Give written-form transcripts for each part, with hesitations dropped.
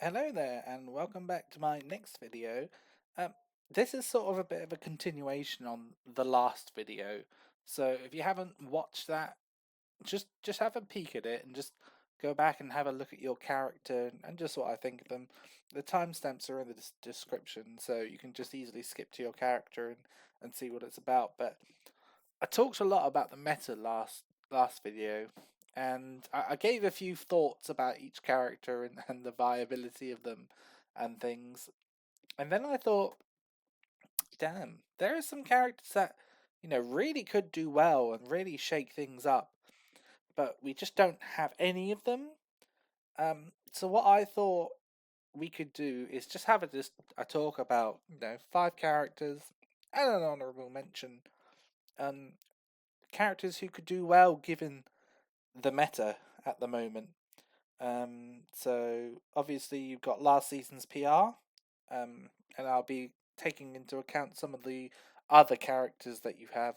Hello there, and welcome back to my next video. Um, this is sort of a bit of a continuation on the last video, so if you haven't watched that, just have a peek at it and just go back and have a look at your character and just what I think of them. The timestamps are in the description, so you can just easily skip to your character and see what it's about. But I talked a lot about the meta last video, and I gave a few thoughts about each character and the viability of them and things. And then I thought, damn, there are some characters that really could do well and really shake things up, but we just don't have any of them. So what I thought we could do is just have a talk about five characters and an honorable mention. Um, Characters who could do well given the meta at the moment. So obviously you've got last season's PR, and I'll be taking into account some of the other characters that you have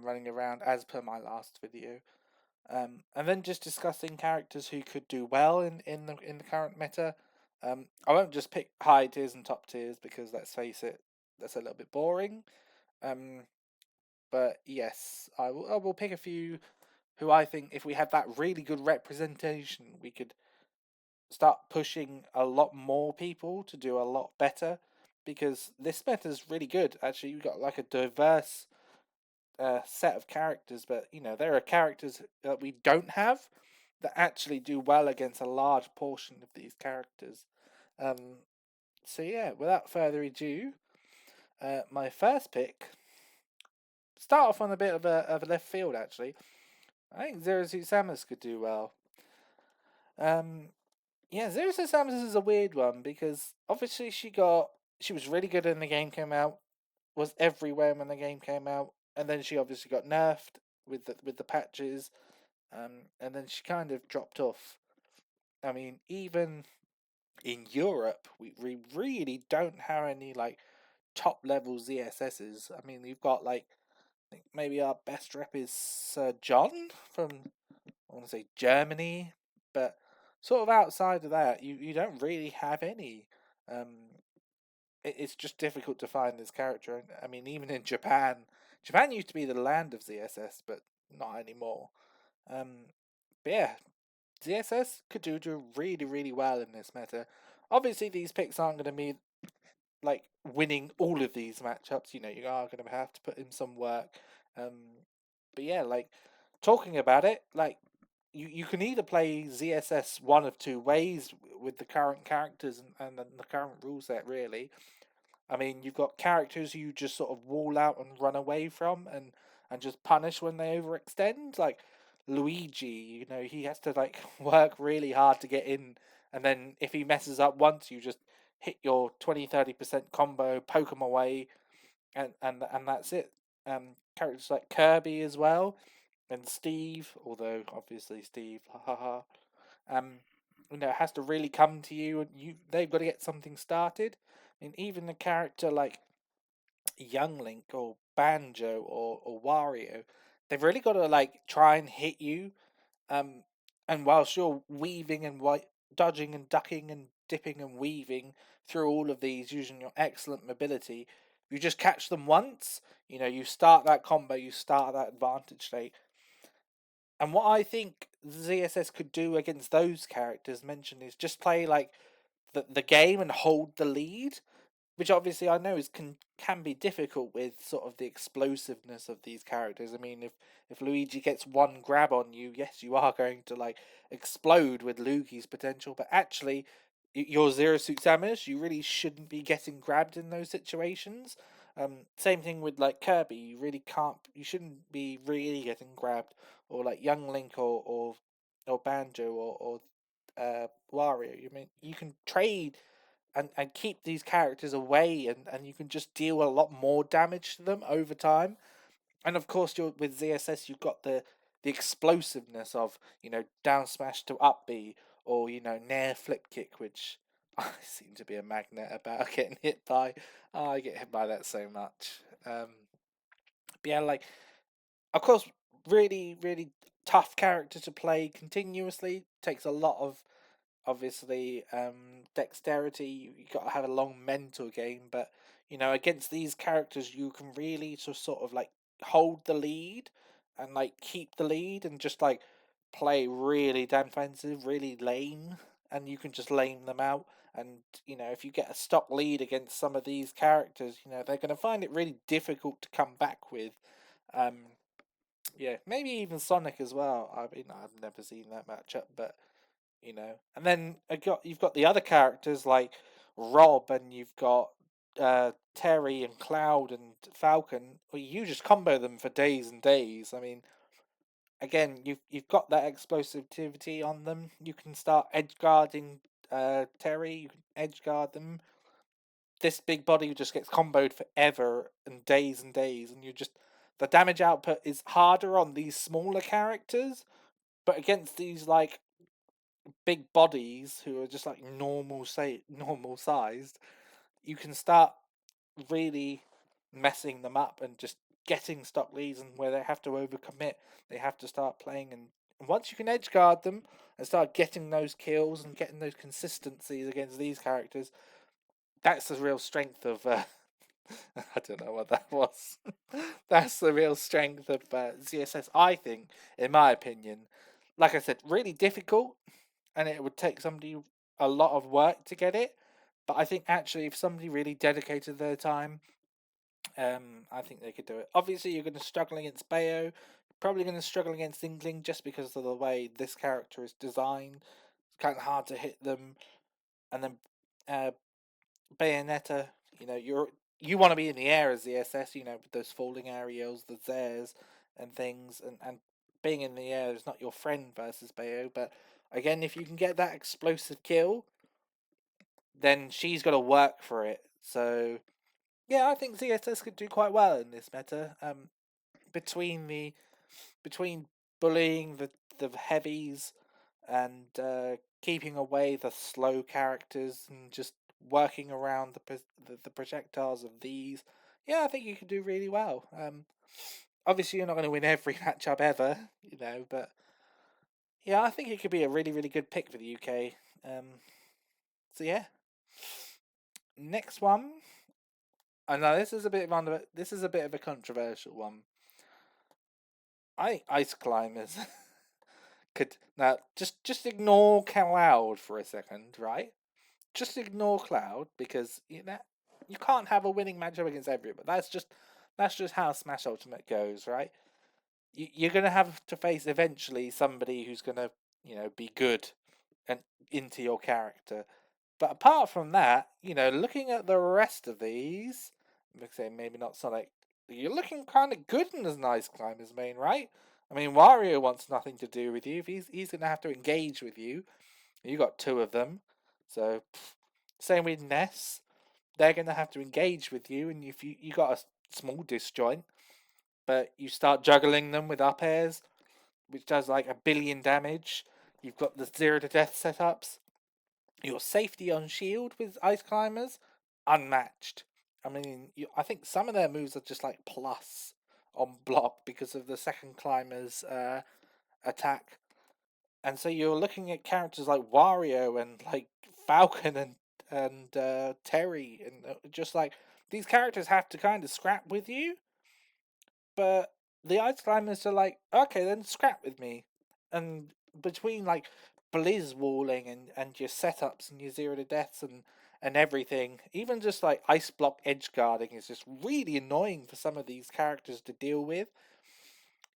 running around as per my last video. And then just discussing characters who could do well in the current meta. I won't just pick high tiers and top tiers because let's face it, that's a little bit boring. Um, but yes, I will pick a few who I think if we had that really good representation, we could start pushing a lot more people to do a lot better. Because this meta is really good. Actually, you've got like a diverse set of characters, but there are characters that we don't have that actually do well against a large portion of these characters. Um, so yeah, without further ado, my first pick start off on a bit of a left field actually. I think Zero Suit Samus could do well. Um, yeah, Zero Suit Samus is a weird one because obviously she was really good when the game came out, was everywhere when the game came out, and then she obviously got nerfed with the patches, and then she kind of dropped off. I mean, even in Europe, we really don't have any like top level ZSSs. I mean, we've got like I think maybe our best rep is Sir John from I want to say Germany, but sort of outside of that, you don't really have any. Um, it's just difficult to find this character. I mean, even in Japan, Japan used to be the land of ZSS, but not anymore. Um, but yeah, ZSS could do really really well in this meta. Obviously, these picks aren't going to be like winning all of these matchups. You are going to have to put in some work. But yeah, like talking about it, like you can either play ZSS one of two ways with the current characters and the current rule set. Really, I mean, you've got characters you just sort of wall out and run away from and just punish when they overextend. Like Luigi, he has to like work really hard to get in, and then if he messes up once, you just hit your 20-30% combo, poke him away, and that's it. Characters like Kirby as well, and Steve, although obviously Steve, haha, um, it has to really come to you, and they've got to get something started. I mean, even a character like Young Link or Banjo or Wario, they've really got to like try and hit you. Um, and whilst you're weaving and dodging and ducking and dipping and weaving through all of these using your excellent mobility, you just catch them once. You start that combo, you start that advantage state. And what I think ZSS could do against those characters mentioned is just play like the game and hold the lead, which obviously I know can be difficult with sort of the explosiveness of these characters. I mean, if Luigi gets one grab on you, yes, you are going to like explode with Luigi's potential, but actually, your Zero Suit Samus, you really shouldn't be getting grabbed in those situations. Same thing with like Kirby, you really can't, you shouldn't be really getting grabbed, or like Young Link or Banjo or Wario. You mean you can trade and keep these characters away and you can just deal a lot more damage to them over time. And of course you're with ZSS you've got the explosiveness of, down smash to up B or, nair flip kick, which I seem to be a magnet about getting hit by. Oh, I get hit by that so much. But yeah, like of course really, really tough character to play continuously. Takes a lot of obviously dexterity. You got to have a long mental game, but against these characters, you can really just sort of like hold the lead and like keep the lead and just like play really defensive, really lame, and you can just lame them out. And if you get a stock lead against some of these characters, they're going to find it really difficult to come back with. Um, yeah, maybe even Sonic as well. I mean, I've never seen that matchup, but and then you've got the other characters like Rob, and you've got Terry and Cloud and Falcon. Well, you just combo them for days and days. I mean, again, you've got that explosivity on them. You can start edge guarding Terry. You can edge guard them. This big body just gets comboed forever and days, and you just the damage output is harder on these smaller characters, but against these like big bodies who are just like normal sized, you can start really messing them up and just getting stock leads, and where they have to overcommit, they have to start playing. And once you can edge guard them and start getting those kills and getting those consistencies against these characters, that's the real strength of. I don't know what that was. That's the real strength of ZSS, I think, in my opinion. Like I said, really difficult, and it would take somebody a lot of work to get it. But I think actually, if somebody really dedicated their time, I think they could do it. Obviously, you're going to struggle against Bayo, probably going to struggle against Inkling just because of the way this character is designed. It's kind of hard to hit them, and then uh, Bayonetta. You want to be in the air as the SS. With those falling aerials, the Zares, and things, and being in the air is not your friend versus Bayo. But again, if you can get that explosive kill, then she's got to work for it. So yeah, I think ZSS could do quite well in this meta. Between the between bullying the heavies and keeping away the slow characters and just working around the projectiles of these, yeah, I think you could do really well. Obviously, you're not going to win every matchup ever, but yeah, I think it could be a really really good pick for the UK. So yeah, next one. I know this is a bit of a controversial one. Ice climbers could now just ignore Cloud for a second, right? Just ignore Cloud because you can't have a winning matchup against everyone. That's just how Smash Ultimate goes, right? You're gonna have to face eventually somebody who's gonna be good and into your character. But apart from that, looking at the rest of these, say maybe not Sonic, you're looking kind of good in as Ice Climbers main, right? I mean, Wario wants nothing to do with you. If he's gonna have to engage with you. You got two of them, so same with Ness. They're gonna have to engage with you, and if you got a small disjoint, but you start juggling them with up airs, which does like 1 billion damage. You've got the 0 to death setups. Your safety on shield with Ice Climbers, unmatched. I mean, I think some of their moves are just like plus on block because of the second Climber's attack. And so you're looking at characters like Wario and like Falcon and Terry, and just like these characters have to kind of scrap with you, but the Ice Climbers are like, okay, then scrap with me. And between like blizz walling and your setups and your 0 to deaths and everything, even just like ice block edge guarding is just really annoying for some of these characters to deal with.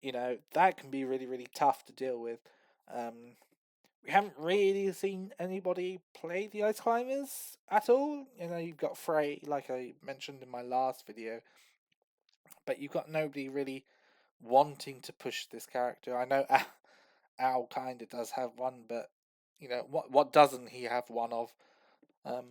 That can be really, really tough to deal with. We haven't really seen anybody play the Ice Climbers at all. You've got Frey, like I mentioned in my last video, but you've got nobody really wanting to push this character. I know Al kind of does have one, but what doesn't he have one of? Um,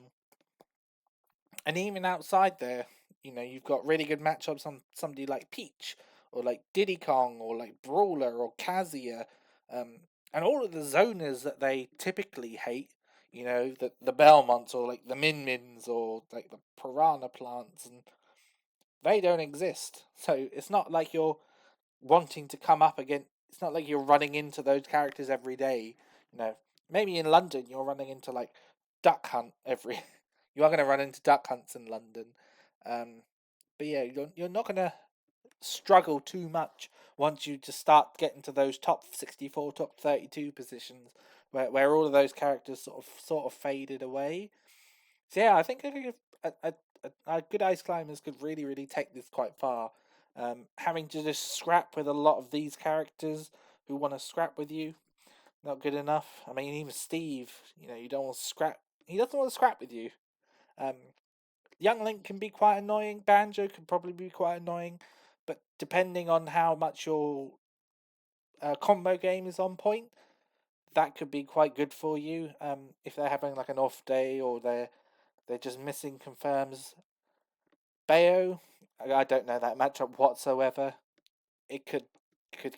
and even outside there, you've got really good matchups on somebody like Peach or like Diddy Kong or like Brawler or Kazuya, and all of the zoners that they typically hate. The Belmonts or like the Min Mins or like the Piranha Plants, and they don't exist. So it's not like you're wanting to come up again. It's not like you're running into those characters every day. maybe in London you're running into like duck hunt every. You are going to run into duck hunts in London, um, but yeah, you're not going to struggle too much once you just start getting to those top 64, top 32 positions where all of those characters sort of faded away. So yeah, I think a good ice climbers could really take this quite far. Having to just scrap with a lot of these characters who want to scrap with you, not good enough. I mean, even Steve, you don't want to scrap. He doesn't want to scrap with you. Um, Young Link can be quite annoying. Banjo can probably be quite annoying, but depending on how much your combo game is on point, that could be quite good for you. If they're having like an off day or they're just missing confirms. Bayo, I don't know that matchup whatsoever. It could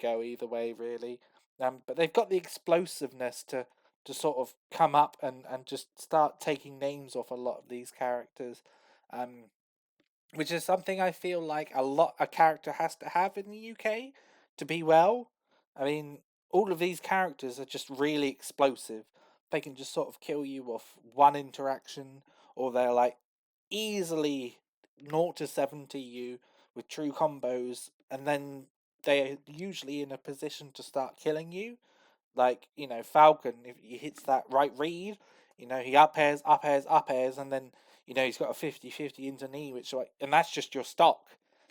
go either way really. But they've got the explosiveness to sort of come up and just start taking names off a lot of these characters. Um, which is something I feel like a character has to have in the UK to be well. I mean, all of these characters are just really explosive. They can just sort of kill you off one interaction, or they're like easily 0 to 70 you with true combos, and then they're usually in a position to start killing you. Like, Falcon, if he hits that right read, he up airs, and then, he's got a 50-50 into knee, which, like, and that's just your stock.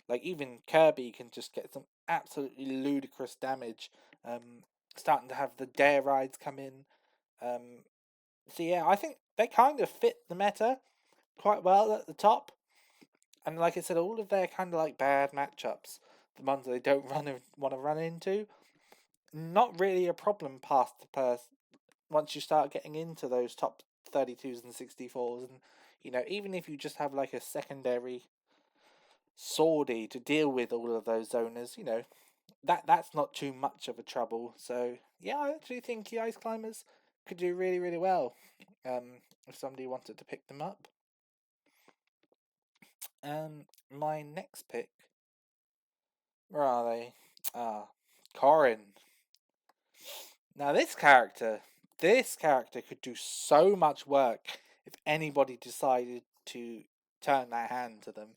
Like, even Kirby can just get some absolutely ludicrous damage. Starting to have the dare rides come in. So, yeah, I think they kind of fit the meta quite well at the top. And like I said, all of their kind of like bad matchups, the ones they don't want to run into, not really a problem past the once you start getting into those top 32s and 64s, and even if you just have like a secondary swordy to deal with all of those zoners, that's not too much of a trouble. So yeah, I actually think the ice climbers could do really well, if somebody wanted to pick them up. My next pick, where are they? Corrin. Now this character could do so much work if anybody decided to turn their hand to them.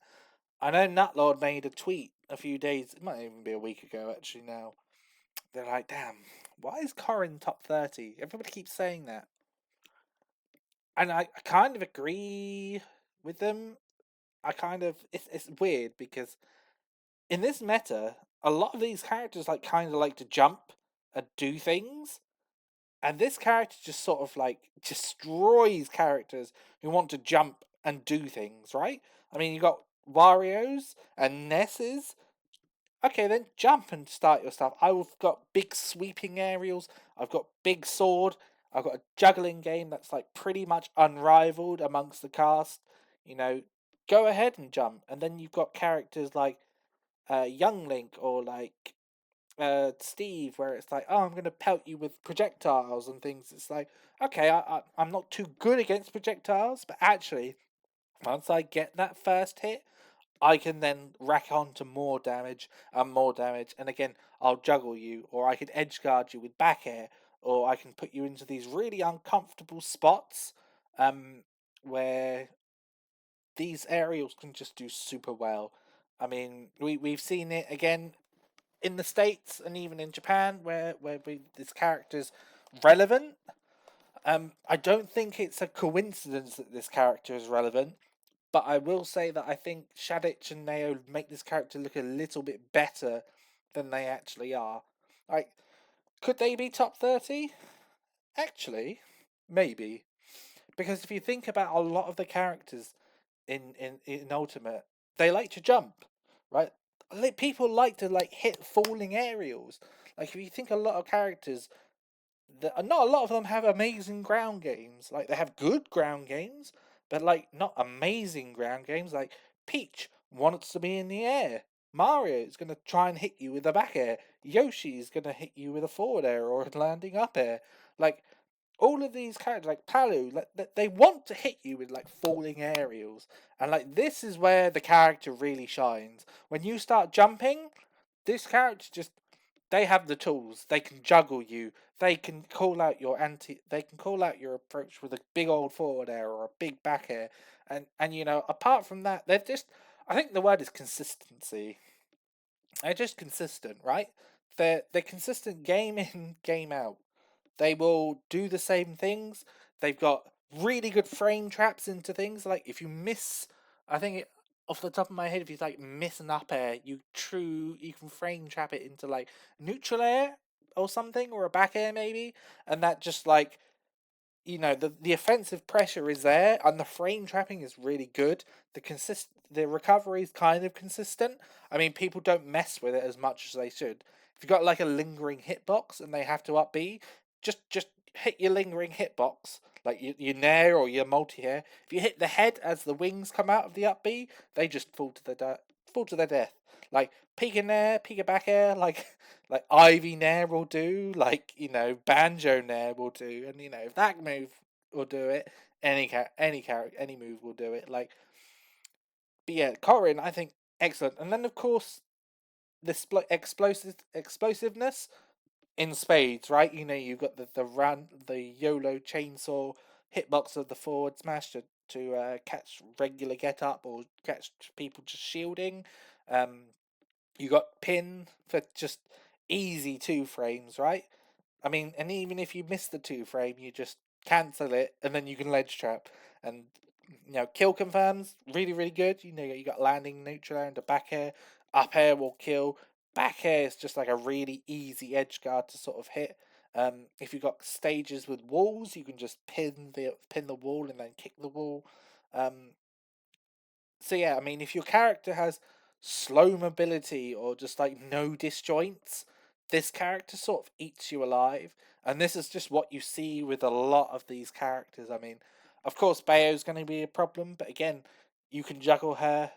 I know Nutlord made a tweet a few days, it might even be a week ago actually now. They're like, damn, why is Corrin top 30? Everybody keeps saying that. And I kind of agree with them. It's weird because in this meta, a lot of these characters like kind of like to jump and do things. And this character just sort of like destroys characters who want to jump and do things, right? I mean, you got Wario's and Nesses. Okay, then jump and start your stuff. I've got big sweeping aerials. I've got big sword. I've got a juggling game that's like pretty much unrivaled amongst the cast. You know, go ahead and jump. And then you've got characters like Young Link or like Steve, where it's like, oh, I'm going to pelt you with projectiles and things. It's like, okay, I'm not too good against projectiles, but actually, once I get that first hit, I can then rack on to more damage and more damage. And again, I'll juggle you, or I can edge guard you with back air, or I can put you into these really uncomfortable spots where these aerials can just do super well. I mean, we've seen it again in the States and even in Japan where this character's relevant. I don't think it's a coincidence that this character is relevant, but I will say that I think Shadich and Neo make this character look a little bit better than they actually are. Like, could they be top 30? Actually, maybe. Because if you think about a lot of the characters in Ultimate, they like to jump, right? People like to like hit falling aerials. Like if you think a lot of characters, not a lot of them have amazing ground games. Like they have good ground games, but like not amazing ground games. Like Peach wants to be in the air. Mario is going to try and hit you with a back air. Yoshi is going to hit you with a forward air or a landing up air. Like all of these characters, like Palu, like they want to hit you with like falling aerials, and like this is where the character really shines. When you start jumping, this character just they have the tools. They can juggle you. They can call out your anti. They can call out your approach with a big old forward air or a big back air. And you know, apart from that, they're just. I think the word is consistency. They're just consistent, right? They're consistent game in, game out. They will do the same things. They've got really good frame traps into things. Like if you miss, I think it, off the top of my head, if you like miss an up air, you can frame trap it into like neutral air or something, or a back air maybe, and that just like, you know, the offensive pressure is there and the frame trapping is really good. The recovery is kind of consistent. I mean, people don't mess with it as much as they should. If you've got like a lingering hitbox and they have to up B, just hit your lingering hitbox, like your nair or your multi hair. If you hit the head as the wings come out of the up B, they just fall to their death. Like peek a nair, peek a back air, like Ivy Nair will do, like, you know, Banjo Nair will do, and you know, if that move will do it, any move will do it. Like, but yeah, Corrin, I think excellent, and then of course the explosiveness in spades, right? You know, you've got the YOLO chainsaw hitbox of the forward smash to catch regular get up or catch people just shielding. Um, you got pin for just easy two frames, right? I mean, and even if you miss the two frame, you just cancel it and then you can ledge trap. And you know, kill confirms really really good. You know, you got landing, neutral air, and a back air. Up air will kill. Back air is just like a really easy edge guard to sort of hit. If you've got stages with walls, you can just pin the wall and then kick the wall. Um, so yeah, I mean, if your character has slow mobility or just like no disjoints, this character sort of eats you alive. And this is just what you see with a lot of these characters. I mean, of course, Bayo's going to be a problem, but again, you can juggle her,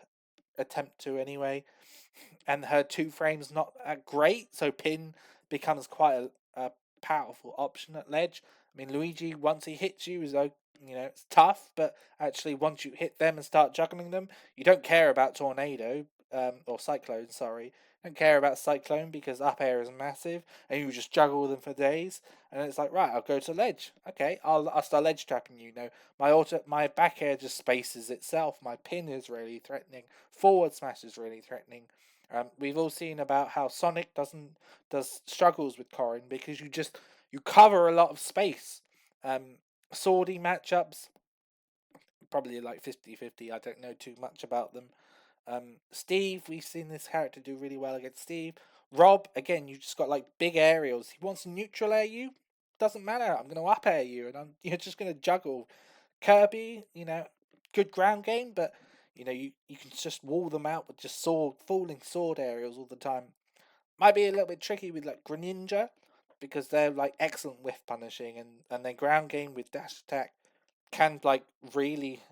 attempt to anyway, and her two frames not that great, so pin becomes quite a powerful option at ledge. I mean, Luigi, once he hits you, is, you know, it's tough, but actually once you hit them and start juggling them, you don't care about tornado, or cyclone. Sorry, you don't care about cyclone because up air is massive, and you just juggle them for days. And it's like, right, I'll go to ledge. Okay, I'll start ledge trapping you. You know, my back air just spaces itself. My pin is really threatening. Forward smash is really threatening. We've all seen about how Sonic does struggles with Corrin because you cover a lot of space. Swordy matchups, probably like 50-50. I don't know too much about them. Steve, we've seen this character do really well against Steve. Rob, again, you just got like big aerials. He wants to neutral air you. Doesn't matter. I'm gonna up air you, and you're just gonna juggle. Kirby, you know, good ground game, but you know, you can just wall them out with just falling sword aerials all the time. Might be a little bit tricky with like Greninja because they're like excellent whiff punishing, and their ground game with dash attack can like really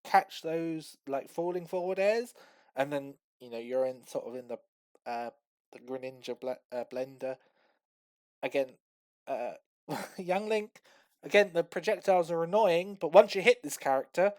catch those like falling forward airs, and then you know you're in sort of in the Greninja blender again. Uh, Young Link, again the projectiles are annoying, but once you hit this character,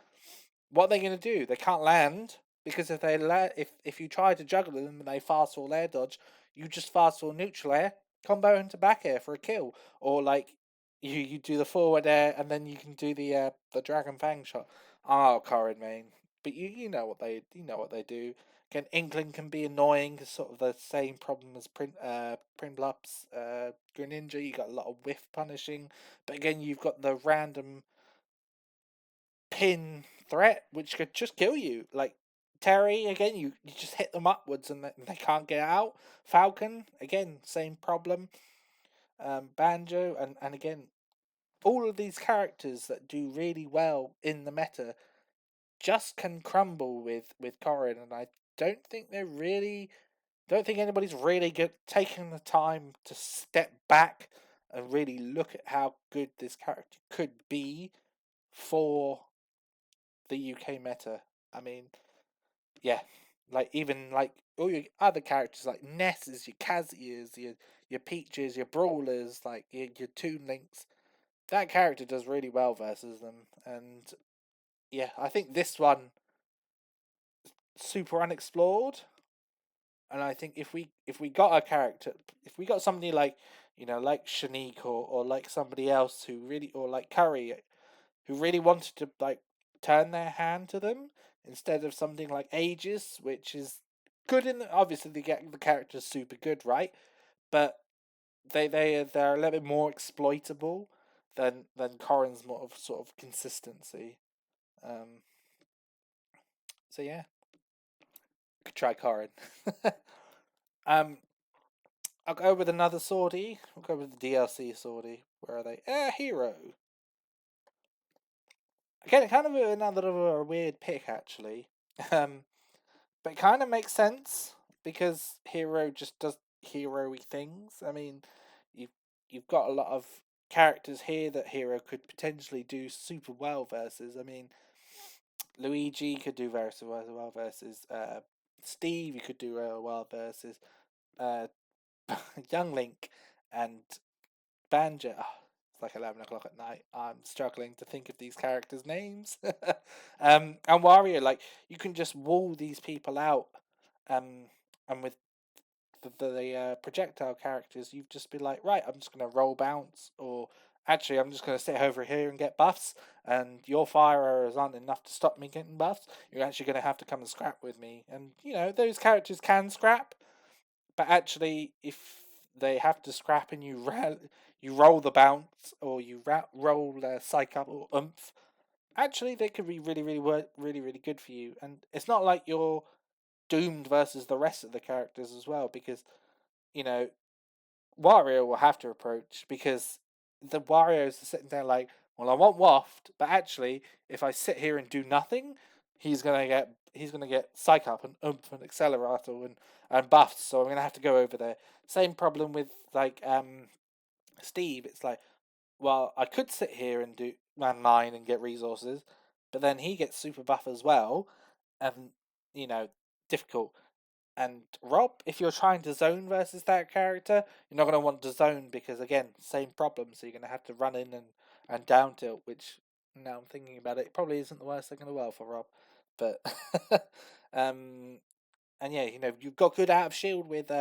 what are they going to do? They can't land because if you try to juggle them and they fast fall air dodge, you just fast fall neutral air, combo into back air for a kill, or like you do the forward air and then you can do the dragon fang shot. Oh, Corrin main, but you know what they do. Again, Inkling can be annoying, sort of the same problem as Prinblups, Greninja. You got a lot of whiff punishing, but again you've got the random pin threat which could just kill you. Like Terry, again, you just hit them upwards and they can't get out. Falcon, again, same problem. Banjo, and again, all of these characters that do really well in the meta just can crumble with Corrin, and I don't think they're really don't think anybody's really good taking the time to step back and really look at how good this character could be for the UK meta. I mean, yeah, like even like all your other characters like Nesses, your Kazias, your Peaches, your Brawlers, like your Toon Links. That character does really well versus them, and yeah, I think this one super unexplored. And I think if we got a character, if we got somebody like, like Shanique, or like somebody else who really, or like Curry, who really wanted to like turn their hand to them instead of something like Aegis, which is good obviously the character's super good, right? But they're a little bit more exploitable than Corrin's more of sort of consistency. Um, so yeah, could try Corrin. um, I'll go with another Swordy. I'll go with the DLC Swordy. Where are they? Hero. Again, kind of another weird pick actually. Um, but it kind of makes sense because Hero just does hero-y things. I mean, you've you've got a lot of characters here that Hero could potentially do super well versus. I mean, Luigi could do very well versus Steve. You could do well versus uh, Young Link and Banjo. Oh, it's like 11 o'clock at night. I'm struggling to think of these characters' names. And Wario, like you can just wall these people out. And with the projectile characters, you've just be like, right, I'm just gonna roll bounce, or actually, I'm just gonna sit over here and get buffs. And your fire arrows aren't enough to stop me getting buffs. You're actually gonna have to come and scrap with me. And those characters can scrap, but actually, if they have to scrap and you roll the bounce, or you roll psych up or oomph, actually they could be really really good for you. And it's not like you're doomed versus the rest of the characters as well, because you know Wario will have to approach, because the Wario's are sitting there like, well, I want waft, but actually, if I sit here and do nothing, he's gonna get psych up and oomph and accelerator and buffs. So I'm gonna have to go over there. Same problem with like Steve. It's like, well, I could sit here and do man mine and get resources, but then he gets super buff as well, and you know difficult. And Rob, if you're trying to zone versus that character, you're not going to want to zone because, again, same problem. So you're going to have to run in and down tilt, which now I'm thinking about it, probably isn't the worst thing in the world for Rob. But, um, and yeah, you've got good out of shield with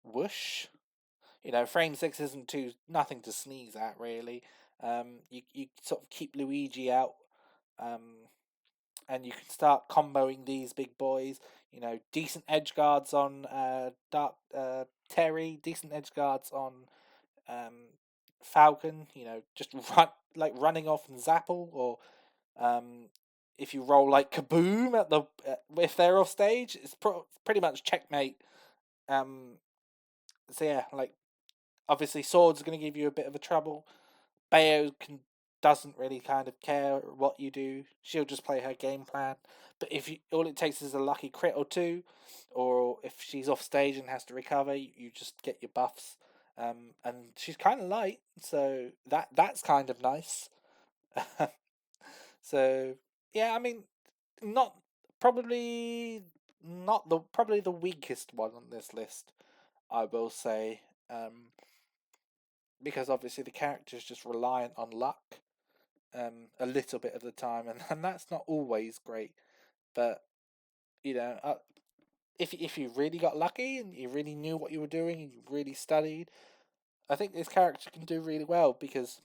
Whoosh. Frame 6 isn't nothing to sneeze at, really. You sort of keep Luigi out. Um, and you can start comboing these big boys. Decent edge guards on Dark Terry, decent edge guards on Falcon. Just running off and Zapple, or um, if you roll like Kaboom at the if they're off stage, it's pretty much checkmate. So yeah, like obviously swords are going to give you a bit of a trouble. Bayo doesn't really kind of care what you do. She'll just play her game plan. But if all it takes is a lucky crit or two, or if she's off stage and has to recover, you just get your buffs. And she's kind of light, so that's kind of nice. So yeah, I mean, not probably not probably the weakest one on this list, I will say, because obviously the character is just reliant on luck, a little bit of the time, and that's not always great. But you know, uh, if you really got lucky and you really knew what you were doing and you really studied, I think this character can do really well, because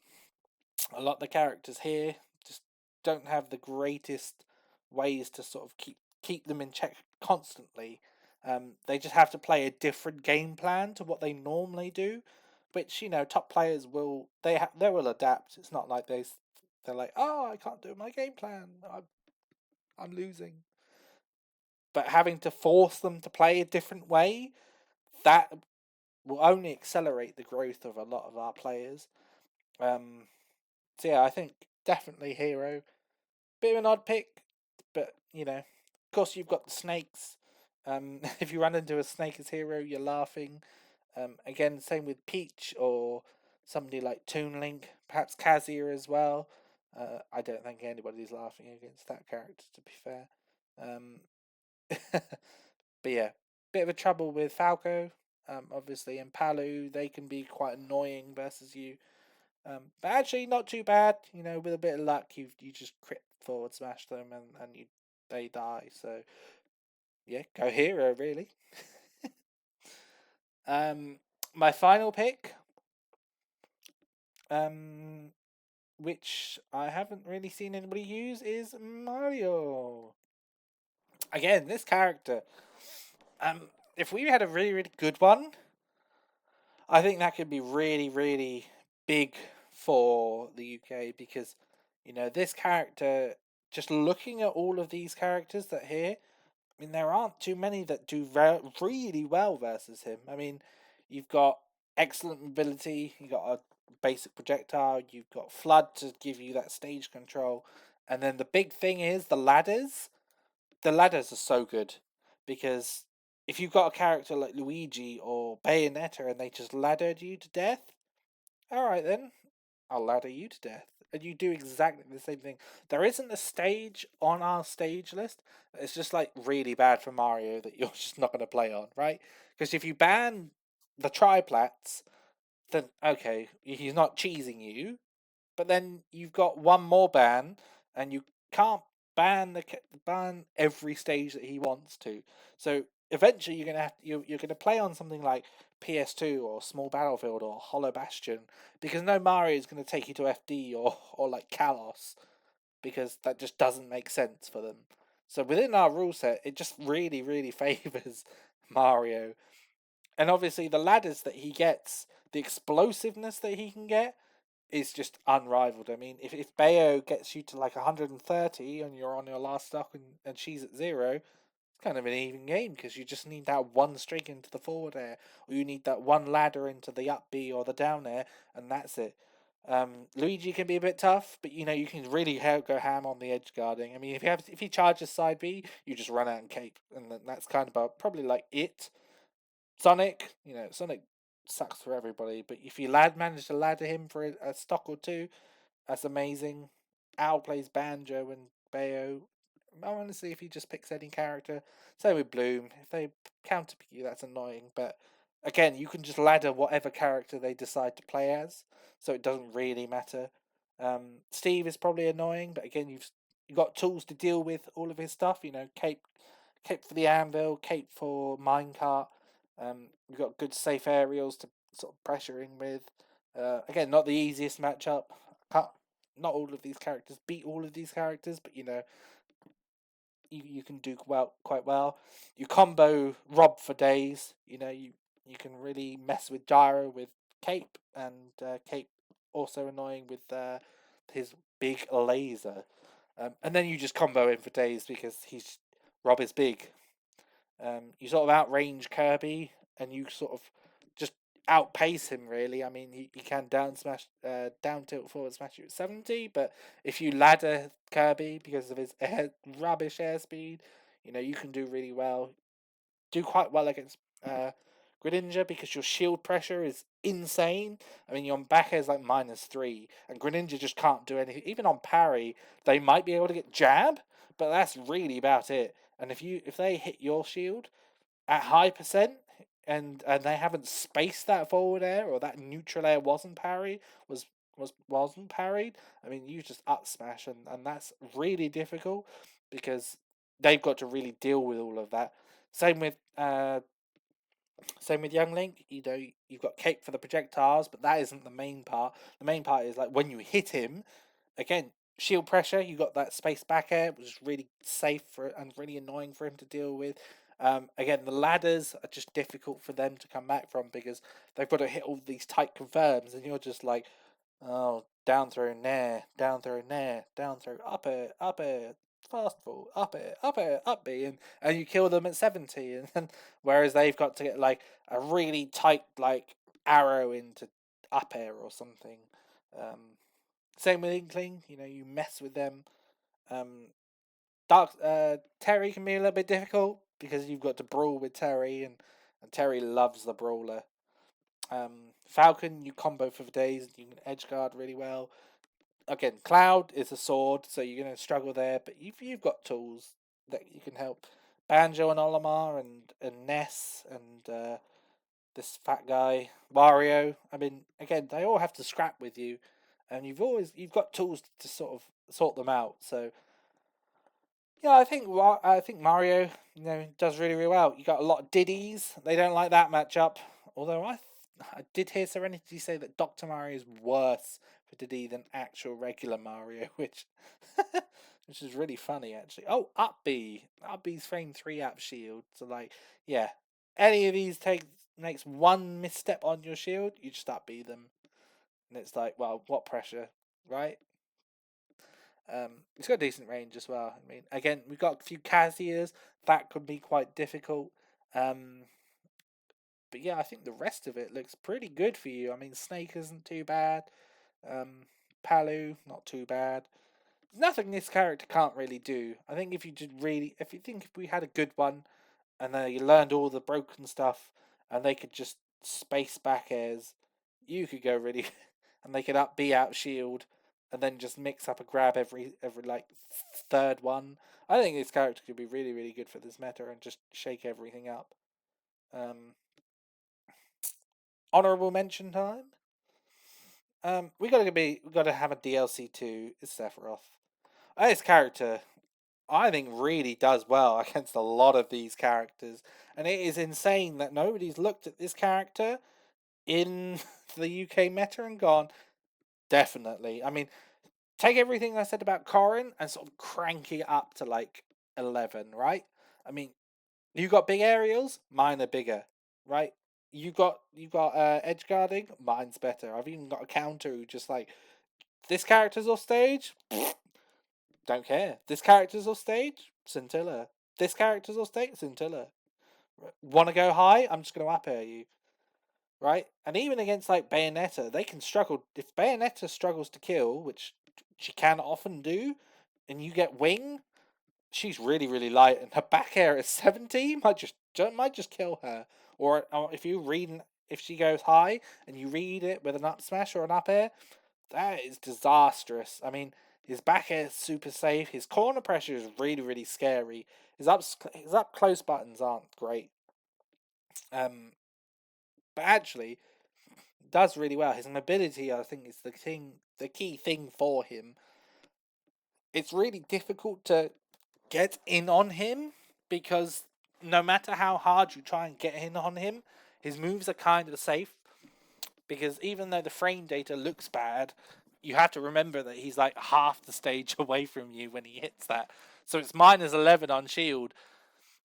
a lot of the characters here just don't have the greatest ways to sort of keep them in check constantly. They just have to play a different game plan to what they normally do, which top players will they will adapt. It's not like they're like, oh, I can't do my game plan. I'm losing. But having to force them to play a different way, that will only accelerate the growth of a lot of our players. Um, so yeah, I think definitely Hero. Bit of an odd pick, but of course you've got the snakes. If you run into a snake as Hero, you're laughing. Again, same with Peach or somebody like Toon Link, perhaps Kazia as well. I don't think anybody's laughing against that character, to be fair. Um, but yeah, bit of a trouble with Falco. Obviously, and Palu, they can be quite annoying versus you. But actually, not too bad. With a bit of luck, you just crit forward smash them, and they die. So yeah, go Hero really. My final pick, which I haven't really seen anybody use, is Mario. Again, this character. If we had a really, really good one, I think that could be really, really big for the UK because, this character. Just looking at all of these characters that here, I mean, there aren't too many that do really well versus him. I mean, you've got excellent mobility, you've got a basic projectile, you've got Flood to give you that stage control, and then the big thing is the ladders. The ladders are so good because if you've got a character like Luigi or Bayonetta and they just laddered you to death, alright then, I'll ladder you to death. And you do exactly the same thing. There isn't a stage on our stage list. It's just like really bad for Mario that you're just not going to play on, right? Because if you ban the triplats, then okay, he's not cheesing you. But then you've got one more ban, and you can't ban every stage that he wants to. So eventually, you're gonna play on something like PS2 or Small Battlefield or Hollow Bastion because no Mario is gonna take you to FD or like Kalos because that just doesn't make sense for them. So within our rule set, it just really really favors Mario, and obviously the ladders that he gets, the explosiveness that he can get is just unrivaled. I mean, if Bayo gets you to like 130 and you're on your last stock and she's at 0, it's kind of an even game because you just need that one string into the forward air, or you need that one ladder into the up B or the down air, and that's it. Luigi can be a bit tough, but you can really go ham on the edge guarding. I mean, if he charges side B, you just run out and cape, and that's kind of probably like it. Sonic sucks for everybody, but if you manage to ladder him for a stock or two, that's amazing. Al plays banjo and Bayo. I want to see if he just picks any character. Same with Bloom. If they counter pick you, that's annoying. But again, you can just ladder whatever character they decide to play as, so it doesn't really matter. Steve is probably annoying, but again, you've got tools to deal with all of his stuff. Cape for the anvil, cape for minecart. We've got good safe aerials to sort of pressuring with. Again, not the easiest matchup. Not all of these characters beat all of these characters, but you can do quite well. You combo Rob for days. You can really mess with Gyro with Cape, and Cape also annoying with his big laser. And then you just combo him for days because Rob is big. You sort of outrange Kirby, and you sort of just outpace him. Really, I mean, he can down tilt forward smash you at 70, but if you ladder Kirby because of his rubbish airspeed, you can do really well. Do quite well against Greninja because your shield pressure is insane. I mean, your back air is like -3, and Greninja just can't do anything. Even on parry, they might be able to get jab, but that's really about it. And if they hit your shield at high percent and they haven't spaced that forward air, or that neutral air wasn't parried, I mean, you just up smash, and that's really difficult because they've got to really deal with all of that. Same with Young Link. You've got cape for the projectiles, but that isn't the main part. The main part is like when you hit him, again, shield pressure. You got that space back air, which is really safe and really annoying for him to deal with. Again, the ladders are just difficult for them to come back from because they've got to hit all these tight confirms, and you're just like, oh, down throw, nair, down throw, nair, down throw, up air, fast fall, up air, up B, and you kill them at 70, and whereas they've got to get like a really tight like arrow into up air or something. Same with Inkling, you mess with them. Dark Terry can be a little bit difficult because you've got to brawl with Terry, and Terry loves the brawler. Falcon, you combo for days, you can edge guard really well. Again, Cloud is a sword, so you're going to struggle there, but you've got tools that you can help. Banjo and Olimar and Ness and this fat guy Wario. I mean, again, they all have to scrap with you, and you've got tools to sort of sort them out. So yeah, I think Mario does really really well. You got a lot of Diddies. They don't like that matchup. Although I did hear Serenity say that Dr. Mario is worse for Diddy than actual regular Mario, which which is really funny actually. Oh, Up B. Up B's frame 3 app shield. So like, yeah. Any of these makes one misstep on your shield, you just Up B them. And it's like, well, what pressure, right? It's got a decent range as well. I mean, again, we've got a few Kazias. That could be quite difficult. But yeah, I think the rest of it looks pretty good for you. I mean, Snake isn't too bad. Palu, not too bad. There's nothing this character can't really do. I think if if we had a good one, and they learned all the broken stuff, and they could just space back airs, you could go really, and they could out shield, and then just mix up a grab every like third one. I think this character could be really really good for this meta and just shake everything up. Honorable mention time. We gotta have a DLC too. Is Sephiroth. This character, I think, really does well against a lot of these characters, and it is insane that nobody's looked at this character in the UK meta and gone, definitely. I mean, take everything I said about Corrin and sort of crank it up to like 11, right? I mean, you got big aerials, mine are bigger, right? You got edge guarding, mine's better. I've even got a counter who just like, this character's off stage, don't care. This character's off stage, Scintilla. This character's off stage, Scintilla. Want to go high? I'm just going to up air you, right? And even against like Bayonetta, they can struggle. If Bayonetta struggles to kill, which she can often do, and you get wing, she's really really light, and her back air is 70. Might just kill her. Or if she goes high and you read it with an up smash or an up air, that is disastrous. I mean, his back air is super safe. His corner pressure is really really scary. His up close buttons aren't great. Um, but actually does really well. His mobility, I think, is the key thing for him. It's really difficult to get in on him because no matter how hard you try and get in on him, his moves are kind of safe. Because even though the frame data looks bad, you have to remember that he's like half the stage away from you when he hits that. So it's -11 on shield,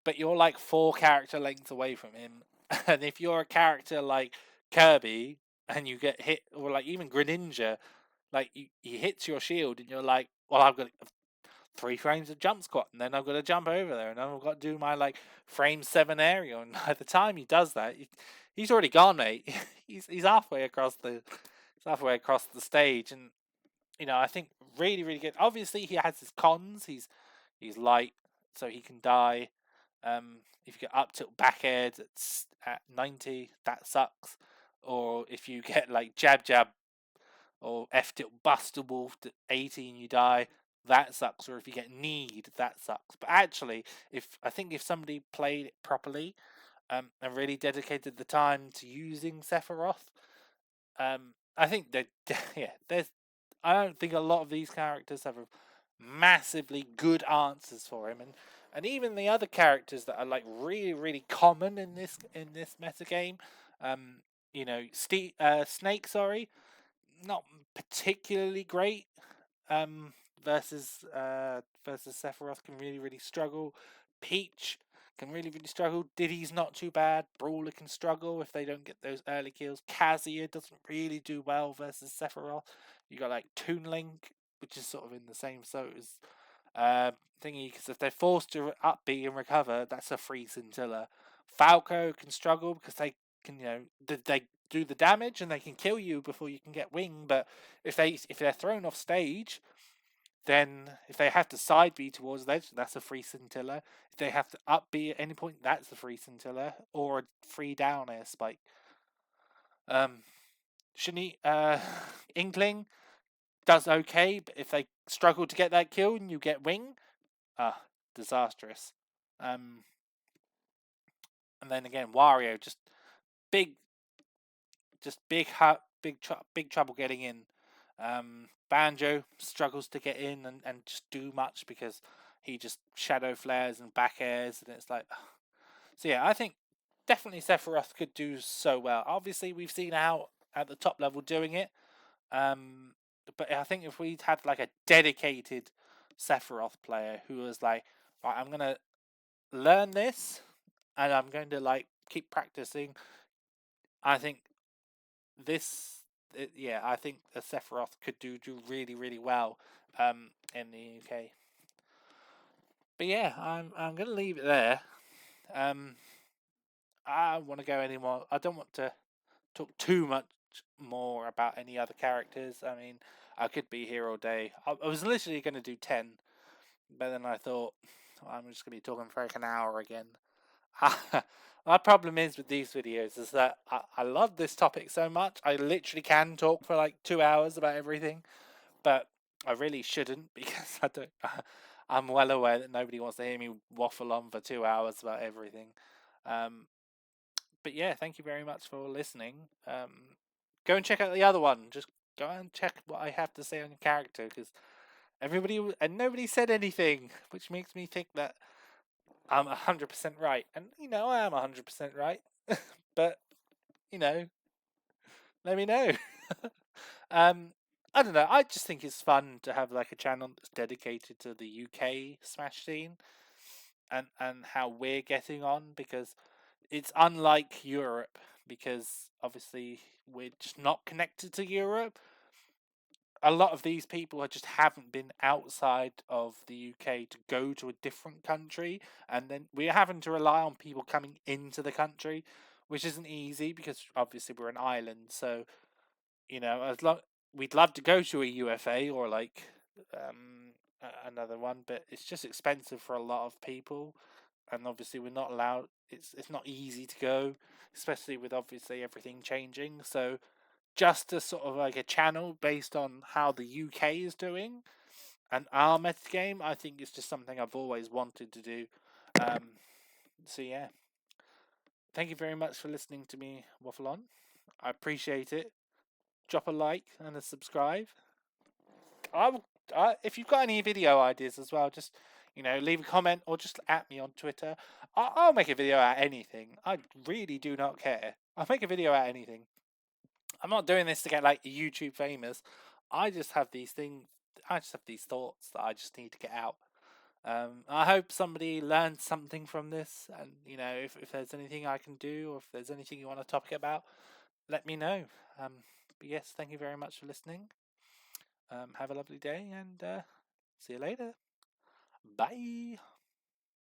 but you're like 4 character lengths away from him. And if you're a character like Kirby and you get hit, or like even Greninja, like he hits your shield and you're like, well, I've got 3 frames of jump squat, and then I've got to jump over there, and then I've got to do my like frame 7 aerial. And by the time he does that, he's already gone, mate. he's halfway across the stage, and I think really really good. Obviously, he has his cons. He's light, so he can die. If you get up tilt back air at 90, that sucks. Or if you get like jab jab or F tilt buster wolf at 80 and you die, that sucks. Or if you get kneed, that sucks. But actually, if somebody played it properly, and really dedicated the time to using Sephiroth, I think that I don't think a lot of these characters have massively good answers for him, and even the other characters that are like really really common in this meta game, Snake, sorry, not particularly great. Um, versus Sephiroth can really really struggle. Peach can really really struggle. Diddy's not too bad. Brawler can struggle if they don't get those early kills. Kazuya doesn't really do well versus Sephiroth. You got like Toon Link, which is sort of in the same sort as thingy, because if they're forced to up B and recover, that's a free scintilla. Falco can struggle because they can, they do the damage and they can kill you before you can get wing. But if they're thrown off stage, then if they have to side B towards the edge, that's a free scintilla. If they have to up B at any point, that's a free scintilla or a free down air spike. Shani Inkling does okay, but if they struggle to get that kill and you get wing, disastrous. And then again, Wario big, big trouble getting in. Banjo struggles to get in and just do much because he just shadow flares and back airs, and it's like, so yeah, I think definitely Sephiroth could do so well. Obviously, we've seen how at the top level doing it. But I think if we'd had like a dedicated Sephiroth player who was like, right, I'm gonna learn this and I'm going to like keep practicing. I think I think the Sephiroth could do really really well in the UK. But yeah, I'm gonna leave it there. Um, I don't want to go anymore. I don't want to talk too much more about any other characters. I mean, I could be here all day. I was literally going to do 10, but then I thought I'm just going to be talking for like an hour again. My problem is with these videos is that I love this topic so much. I literally can talk for like 2 hours about everything, but I really shouldn't because I don't. I'm well aware that nobody wants to hear me waffle on for 2 hours about everything. Um, but yeah, thank you very much for listening. Go and check out the other one. Just go and check what I have to say on your character because nobody said anything, which makes me think that I'm 100% right. And I am 100% right. But let me know. um, I don't know. I just think it's fun to have like a channel that's dedicated to the UK Smash scene and how we're getting on because it's unlike Europe because obviously we're just not connected to Europe. A lot of these people just haven't been outside of the UK to go to a different country, and then we're having to rely on people coming into the country, which isn't easy because obviously we're an island. So as long we'd love to go to a UFA or like another one, but it's just expensive for a lot of people, and obviously we're not allowed. It's not easy to go, especially with obviously everything changing. So just a sort of like a channel based on how the UK is doing and our meta game, I think it's just something I've always wanted to do. Um, so yeah, thank you very much for listening to me waffle on. I appreciate it. Drop a like and a subscribe. If you've got any video ideas as well, just leave a comment or just at me on Twitter. I'll make a video out anything. I really do not care. I'll make a video out anything. I'm not doing this to get like YouTube famous. I just have these things. I just have these thoughts that I just need to get out. I hope somebody learned something from this, and if there's anything I can do, or if there's anything you want to topic about, let me know. But yes, thank you very much for listening. Have a lovely day, and see you later. Bye.